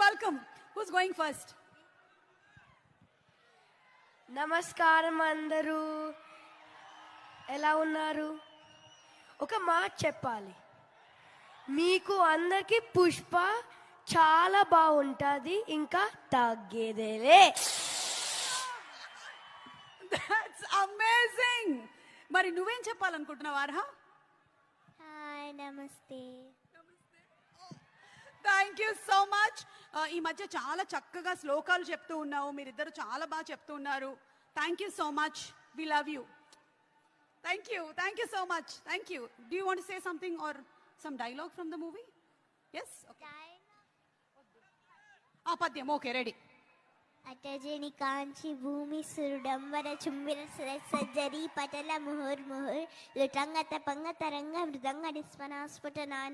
welcome. Who's going first? నమస్కారం అందరూ, ఎలా ఉన్నారు? ఒక మాట చెప్పాలి, మీకు అందరికి పుష్ప చాలా బాగుంటుంది, ఇంకా తగ్గేదేలే. That's amazing. మరి నువ్వేం చెప్పాలనుకుంటున్నావు అర్హ? హాయ్, నమస్తే. Thank you so much. ఈ మధ్య చాలా చక్కగా శ్లోకాలు చెప్తూ ఉన్నావు, మీరిద్దరు చాలా బాగా చెప్తూ ఉన్నారు. Thank you so much, we love you. Thank you so much. Thank you. Do you want to say something or some dialogue from the movie? Yes, ఆ పద్యం ఓకే, రెడీ. అటజని కాంచి భూమి సురుడంబర చుంబిర సజ్జరి పటల ముహుర్ ముహుర్ లుటంగ తపంగ తరంగ మృదంగ నిస్పనాస్ఫుట నాన